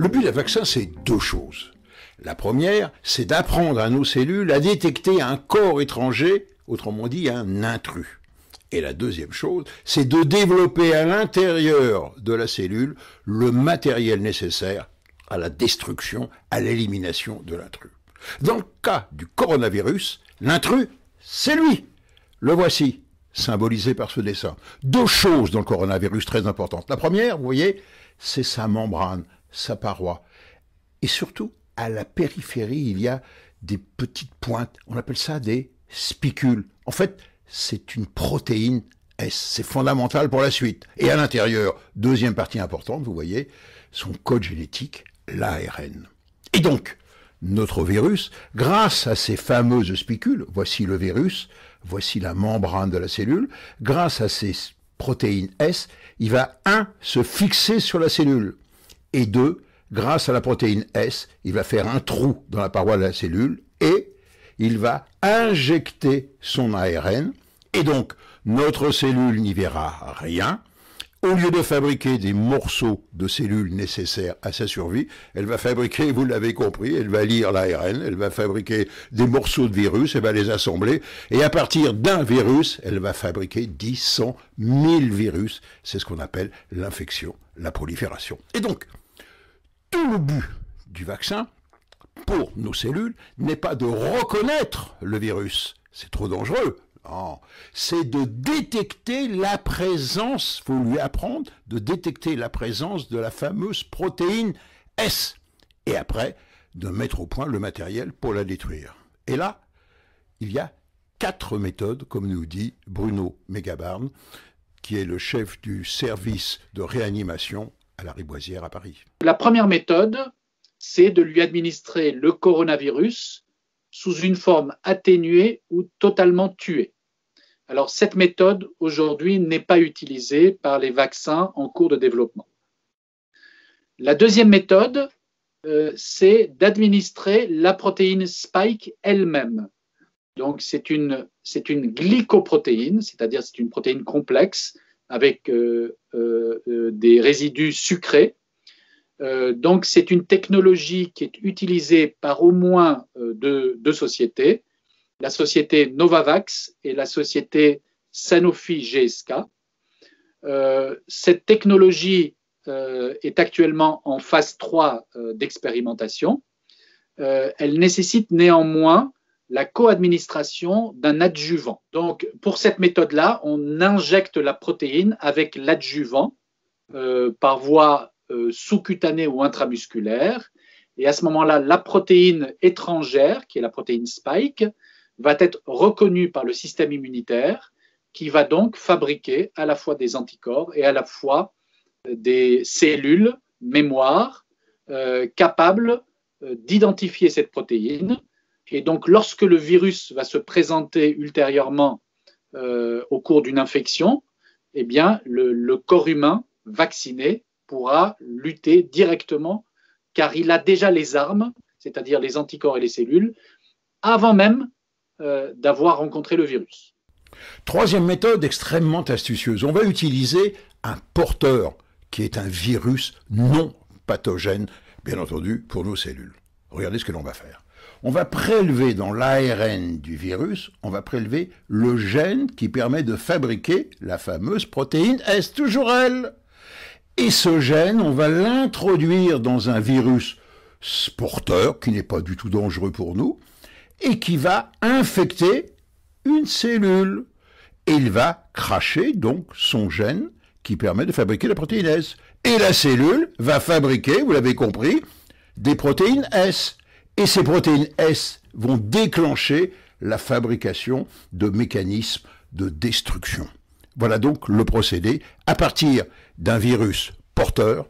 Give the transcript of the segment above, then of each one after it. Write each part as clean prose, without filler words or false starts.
Le but d'un vaccin, c'est deux choses. La première, c'est d'apprendre à nos cellules à détecter un corps étranger, autrement dit un intrus. Et la deuxième chose, c'est de développer à l'intérieur de la cellule le matériel nécessaire à la destruction, à l'élimination de l'intrus. Dans le cas du coronavirus, l'intrus, c'est lui. Le voici, symbolisé par ce dessin. Deux choses dans le coronavirus très importantes. La première, vous voyez, c'est sa membrane, sa paroi. Et surtout, à la périphérie, il y a des petites pointes. On appelle ça des spicules. En fait, c'est une protéine S. C'est fondamental pour la suite. Et à l'intérieur, deuxième partie importante, vous voyez, son code génétique, l'ARN. Et donc, notre virus, grâce à ces fameuses spicules, voici le virus, voici la membrane de la cellule, grâce à ces protéines S, il va, se fixer sur la cellule, et grâce à la protéine S, il va faire un trou dans la paroi de la cellule, et il va injecter son ARN, et donc notre cellule n'y verra rien. Au lieu de fabriquer des morceaux de cellules nécessaires à sa survie, elle va fabriquer, vous l'avez compris, elle va lire l'ARN, elle va fabriquer des morceaux de virus, elle va les assembler, et à partir d'un virus, elle va fabriquer 10, 100, 1000 virus. C'est ce qu'on appelle l'infection, la prolifération. Et donc, tout le but du vaccin, pour nos cellules, n'est pas de reconnaître le virus. C'est trop dangereux. Non, c'est de détecter la présence, il faut lui apprendre de détecter la présence de la fameuse protéine S. Et après, de mettre au point le matériel pour la détruire. Et là, il y a 4 méthodes, comme nous dit Bruno Megabarn, qui est le chef du service de réanimation à la Riboisière à Paris. La première méthode, c'est de lui administrer le coronavirus sous une forme atténuée ou totalement tuée. Alors, cette méthode, aujourd'hui, n'est pas utilisée par les vaccins en cours de développement. La deuxième méthode, c'est d'administrer la protéine Spike elle-même. Donc, c'est une glycoprotéine, c'est-à-dire c'est une protéine complexe avec des résidus sucrés. Donc, c'est une technologie qui est utilisée par au moins deux sociétés, la société Novavax et la société Sanofi-GSK. Cette technologie est actuellement en phase 3 d'expérimentation. Elle nécessite néanmoins la co-administration d'un adjuvant. Donc, pour cette méthode-là, on injecte la protéine avec l'adjuvant par voie sous-cutanée ou intramusculaire. Et à ce moment-là, la protéine étrangère, qui est la protéine Spike, va être reconnue par le système immunitaire, qui va donc fabriquer à la fois des anticorps et à la fois des cellules mémoire capables d'identifier cette protéine. Et donc, lorsque le virus va se présenter ultérieurement au cours d'une infection, eh bien, le corps humain vacciné pourra lutter directement, car il a déjà les armes, c'est-à-dire les anticorps et les cellules, avant même d'avoir rencontré le virus. Troisième méthode extrêmement astucieuse. On va utiliser un porteur qui est un virus non pathogène, bien entendu, pour nos cellules. Regardez ce que l'on va faire. On va prélever dans l'ARN du virus, on va prélever le gène qui permet de fabriquer la fameuse protéine S, toujours elle. Et ce gène, on va l'introduire dans un virus porteur, qui n'est pas du tout dangereux pour nous, et qui va infecter une cellule. Et il va cracher donc son gène qui permet de fabriquer la protéine S. Et la cellule va fabriquer, vous l'avez compris, des protéines S. Et ces protéines S vont déclencher la fabrication de mécanismes de destruction. Voilà donc le procédé. À partir d'un virus porteur,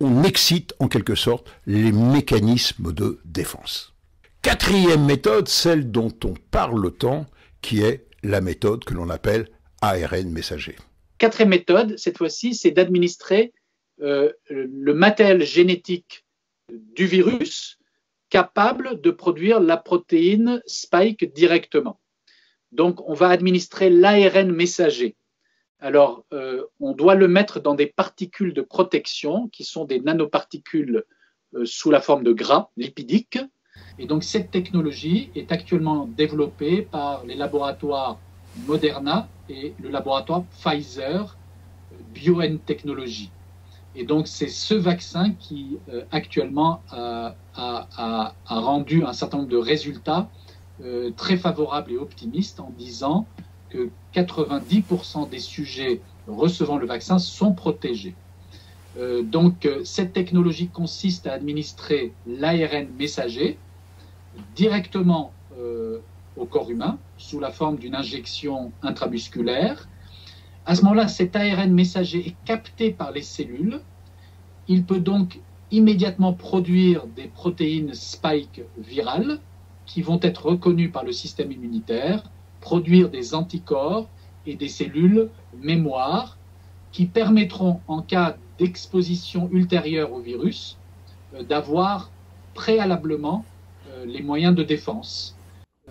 on excite en quelque sorte les mécanismes de défense. Quatrième méthode, celle dont on parle tant, qui est la méthode que l'on appelle ARN messager. Quatrième méthode, cette fois-ci, c'est d'administrer le matériel génétique du virus capable de produire la protéine Spike directement. Donc, on va administrer l'ARN messager. Alors, on doit le mettre dans des particules de protection qui sont des nanoparticules sous la forme de gras lipidiques. Et donc, cette technologie est actuellement développée par les laboratoires Moderna et le laboratoire Pfizer BioNTechnology. Et donc, c'est ce vaccin qui, actuellement, a rendu un certain nombre de résultats très favorables et optimistes en disant que 90% des sujets recevant le vaccin sont protégés. Donc, cette technologie consiste à administrer l'ARN messager directement au corps humain sous la forme d'une injection intramusculaire. À ce moment-là, cet ARN messager est capté par les cellules. Il peut donc immédiatement produire des protéines spike virales qui vont être reconnues par le système immunitaire, produire des anticorps et des cellules mémoire qui permettront, en cas d'exposition ultérieure au virus, d'avoir préalablement les moyens de défense.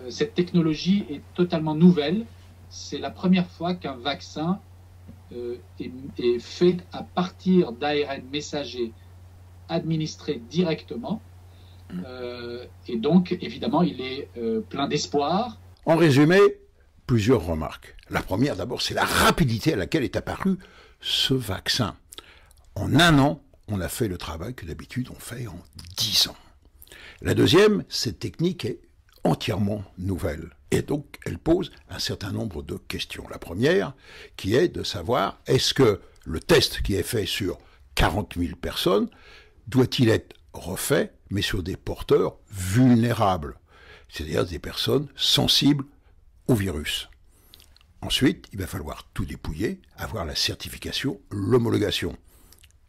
Cette technologie est totalement nouvelle. C'est la première fois qu'un vaccin est fait à partir d'ARN messager administré directement. Et donc, évidemment, il est plein d'espoir. En résumé, plusieurs remarques. La première, d'abord, c'est la rapidité à laquelle est apparu ce vaccin. En 1 an, on a fait le travail que d'habitude on fait en 10 ans. La deuxième, cette technique est entièrement nouvelle. Et donc, elle pose un certain nombre de questions. La première, qui est de savoir, est-ce que le test qui est fait sur 40 000 personnes, doit-il être refait, mais sur des porteurs vulnérables, c'est-à-dire des personnes sensibles au virus. Ensuite, il va falloir tout dépouiller, avoir la certification, l'homologation.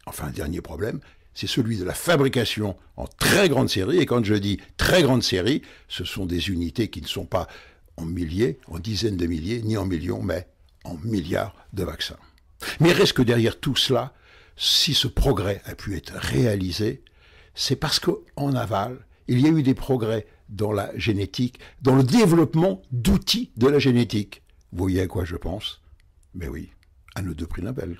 Enfin, un dernier problème, c'est celui de la fabrication en très grande série. Et quand je dis très grande série, ce sont des unités qui ne sont pas en milliers, en dizaines de milliers, ni en millions, mais en milliards de vaccins. Mais il reste que derrière tout cela, si ce progrès a pu être réalisé, c'est parce qu'en aval, il y a eu des progrès dans la génétique, dans le développement d'outils de la génétique. Vous voyez à quoi je pense? Mais oui, à nos 2 prix Nobel.